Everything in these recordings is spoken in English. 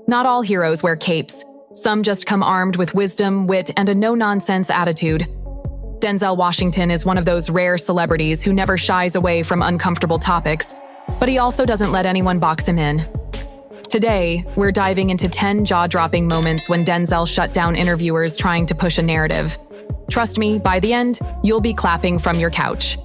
Not all heroes wear capes. Some just come armed with wisdom, wit, and a no-nonsense attitude. Denzel Washington is one of those rare celebrities who never shies away from uncomfortable topics, but he also doesn't let anyone box him in. Today, we're diving into 10 jaw-dropping moments when Denzel shut down interviewers trying to push a narrative. Trust me, by the end, you'll be clapping from your couch.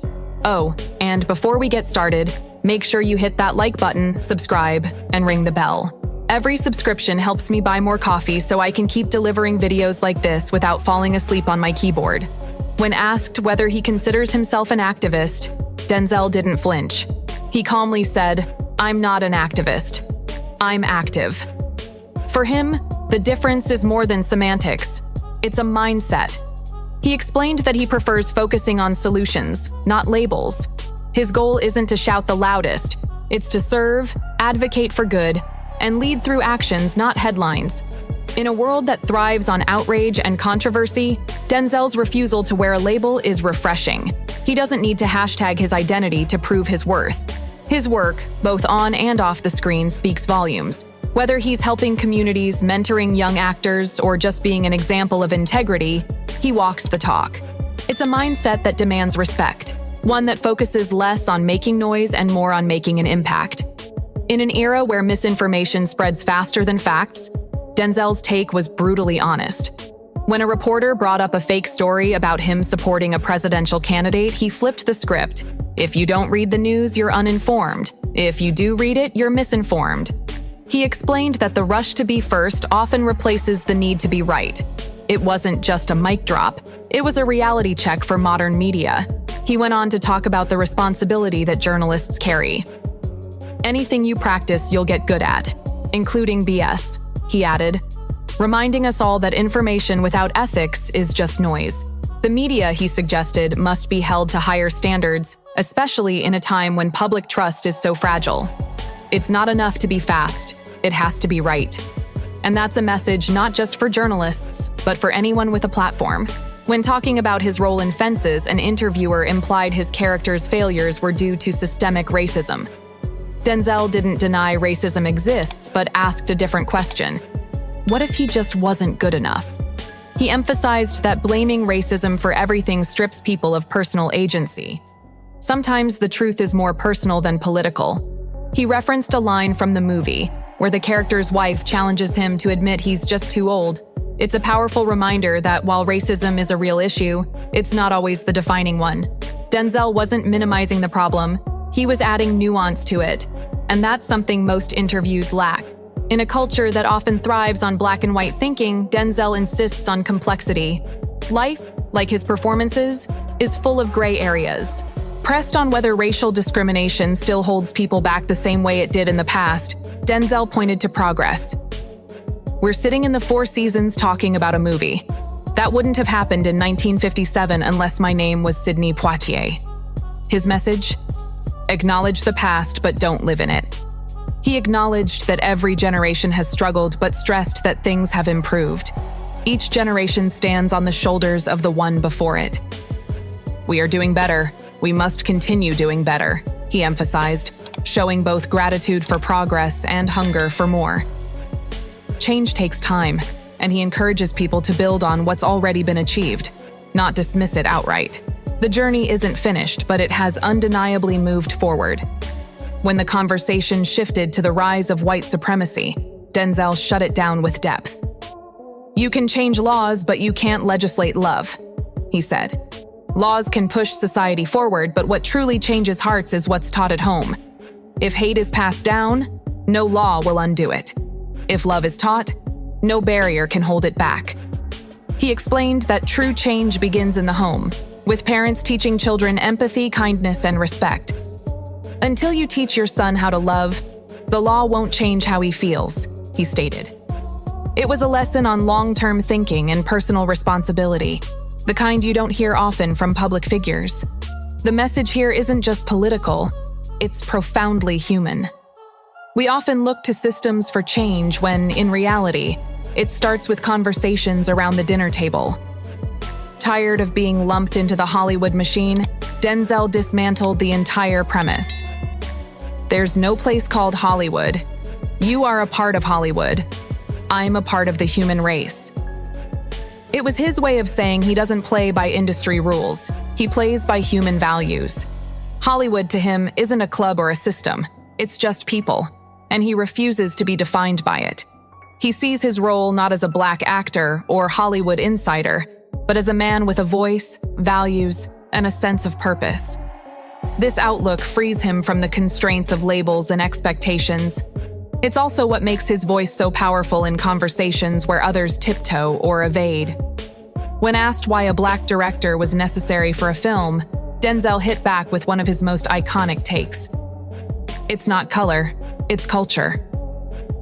Oh, and before we get started, make sure you hit that like button, subscribe, and ring the bell. Every subscription helps me buy more coffee so I can keep delivering videos like this without falling asleep on my keyboard. When asked whether he considers himself an activist, Denzel didn't flinch. He calmly said, "I'm not an activist. I'm active." For him, the difference is more than semantics. It's a mindset. He explained that he prefers focusing on solutions, not labels. His goal isn't to shout the loudest. It's to serve, advocate for good, and lead through actions, not headlines. In a world that thrives on outrage and controversy, Denzel's refusal to wear a label is refreshing. He doesn't need to hashtag his identity to prove his worth. His work, both on and off the screen, speaks volumes. Whether he's helping communities, mentoring young actors, or just being an example of integrity, he walks the talk. It's a mindset that demands respect, one that focuses less on making noise and more on making an impact. In an era where misinformation spreads faster than facts, Denzel's take was brutally honest. When a reporter brought up a fake story about him supporting a presidential candidate, he flipped the script. If you don't read the news, you're uninformed. If you do read it, you're misinformed. He explained that the rush to be first often replaces the need to be right. It wasn't just a mic drop. It was a reality check for modern media. He went on to talk about the responsibility that journalists carry. "Anything you practice, you'll get good at, including BS," he added, reminding us all that information without ethics is just noise. The media, he suggested, must be held to higher standards, especially in a time when public trust is so fragile. It's not enough to be fast, it has to be right. And that's a message not just for journalists, but for anyone with a platform. When talking about his role in Fences, an interviewer implied his character's failures were due to systemic racism. Denzel didn't deny racism exists, but asked a different question. What if he just wasn't good enough? He emphasized that blaming racism for everything strips people of personal agency. Sometimes the truth is more personal than political. He referenced a line from the movie, where the character's wife challenges him to admit he's just too old. It's a powerful reminder that while racism is a real issue, it's not always the defining one. Denzel wasn't minimizing the problem, he was adding nuance to it, and that's something most interviews lack. In a culture that often thrives on black and white thinking, Denzel insists on complexity. Life, like his performances, is full of gray areas. Pressed on whether racial discrimination still holds people back the same way it did in the past, Denzel pointed to progress. "We're sitting in the Four Seasons talking about a movie. That wouldn't have happened in 1957 unless my name was Sidney Poitier." His message? Acknowledge the past, but don't live in it. He acknowledged that every generation has struggled, but stressed that things have improved. Each generation stands on the shoulders of the one before it. "We are doing better. We must continue doing better," he emphasized, showing both gratitude for progress and hunger for more. Change takes time, and he encourages people to build on what's already been achieved, not dismiss it outright. The journey isn't finished, but it has undeniably moved forward. When the conversation shifted to the rise of white supremacy, Denzel shut it down with depth. "You can change laws, but you can't legislate love," he said. "Laws can push society forward, but what truly changes hearts is what's taught at home. If hate is passed down, no law will undo it. If love is taught, no barrier can hold it back." He explained that true change begins in the home, with parents teaching children empathy, kindness, and respect. "Until you teach your son how to love, the law won't change how he feels," he stated. It was a lesson on long-term thinking and personal responsibility, the kind you don't hear often from public figures. The message here isn't just political, it's profoundly human. We often look to systems for change when, in reality, it starts with conversations around the dinner table. Tired of being lumped into the Hollywood machine, Denzel dismantled the entire premise. "There's no place called Hollywood. You are a part of Hollywood. I'm a part of the human race. It was his way of saying he doesn't play by industry rules. He plays by human values. Hollywood to him isn't a club or a system. It's just people, and he refuses to be defined by it. He sees his role not as a black actor or Hollywood insider, but as a man with a voice, values, and a sense of purpose. This outlook frees him from the constraints of labels and expectations. It's also what makes his voice so powerful in conversations where others tiptoe or evade. When asked why a black director was necessary for a film, Denzel hit back with one of his most iconic takes. It's not color, it's culture.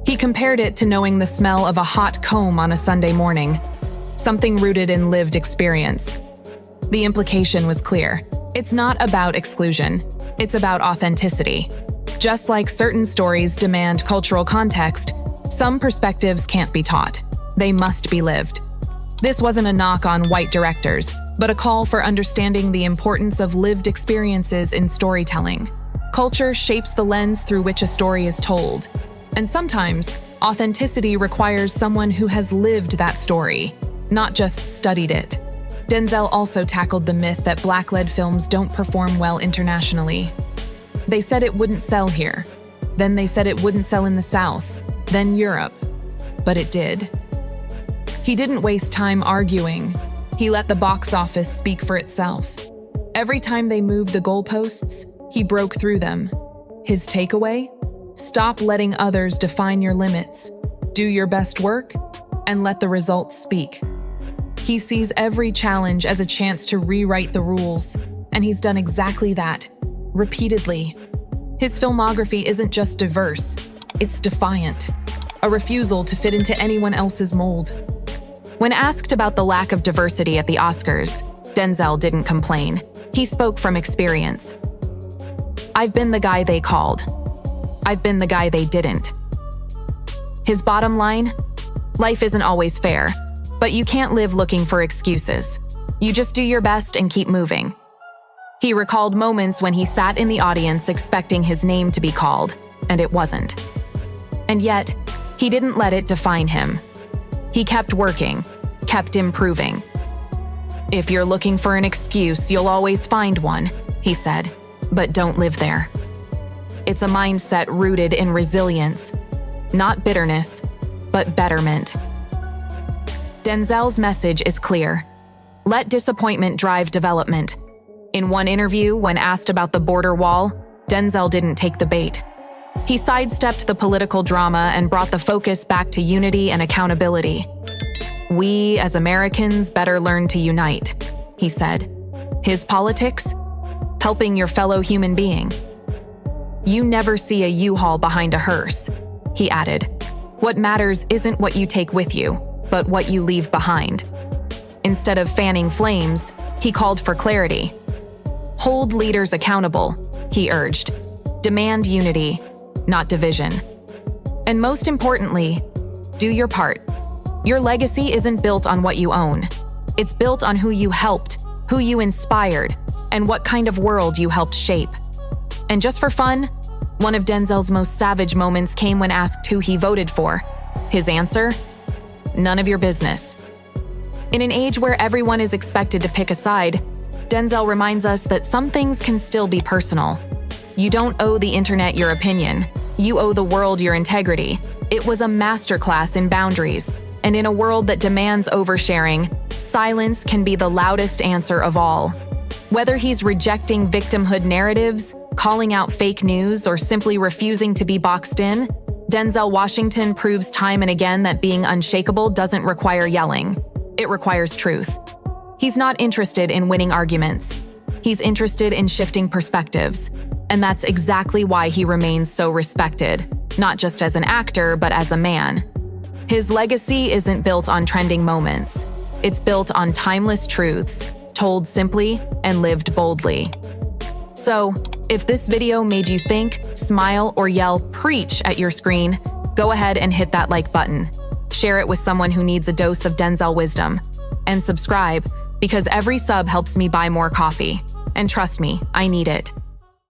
He compared it to knowing the smell of a hot comb on a Sunday morning, something rooted in lived experience. The implication was clear. It's not about exclusion, it's about authenticity. Just like certain stories demand cultural context, some perspectives can't be taught. They must be lived. This wasn't a knock on white directors, but a call for understanding the importance of lived experiences in storytelling. Culture shapes the lens through which a story is told. And sometimes, authenticity requires someone who has lived that story, not just studied it. Denzel also tackled the myth that black-led films don't perform well internationally. They said it wouldn't sell here. Then they said it wouldn't sell in the South, then Europe. But it did. He didn't waste time arguing. He let the box office speak for itself. Every time they moved the goalposts, he broke through them. His takeaway? Stop letting others define your limits. Do your best work, and let the results speak. He sees every challenge as a chance to rewrite the rules, and he's done exactly that, repeatedly. His filmography isn't just diverse, it's defiant, a refusal to fit into anyone else's mold. When asked about the lack of diversity at the Oscars, Denzel didn't complain. He spoke from experience. I've been the guy they called. I've been the guy they didn't. His bottom line? Life isn't always fair, but you can't live looking for excuses. You just do your best and keep moving. He recalled moments when he sat in the audience expecting his name to be called, and it wasn't. And yet, he didn't let it define him. He kept working, kept improving. If you're looking for an excuse, you'll always find one, he said, but don't live there. It's a mindset rooted in resilience, not bitterness, but betterment. Denzel's message is clear. Let disappointment drive development. In one interview, when asked about the border wall, Denzel didn't take the bait. He sidestepped the political drama and brought the focus back to unity and accountability. We, as Americans, better learn to unite, he said. His politics? Helping your fellow human being. You never see a U-Haul behind a hearse, he added. What matters isn't what you take with you, but what you leave behind. Instead of fanning flames, he called for clarity. Hold leaders accountable, he urged. Demand unity, not division. And most importantly, do your part. Your legacy isn't built on what you own. It's built on who you helped, who you inspired, and what kind of world you helped shape. And just for fun, one of Denzel's most savage moments came when asked who he voted for. His answer? None of your business. In an age where everyone is expected to pick a side, Denzel reminds us that some things can still be personal. You don't owe the internet your opinion. You owe the world your integrity. It was a masterclass in boundaries, and in a world that demands oversharing, silence can be the loudest answer of all. Whether he's rejecting victimhood narratives, calling out fake news, or simply refusing to be boxed in, Denzel Washington proves time and again that being unshakable doesn't require yelling. It requires truth. He's not interested in winning arguments. He's interested in shifting perspectives. And that's exactly why he remains so respected, not just as an actor, but as a man. His legacy isn't built on trending moments. It's built on timeless truths, told simply and lived boldly. So, if this video made you think, smile, or yell "preach" at your screen, go ahead and hit that like button. Share it with someone who needs a dose of Denzel wisdom. And subscribe, because every sub helps me buy more coffee. And trust me, I need it.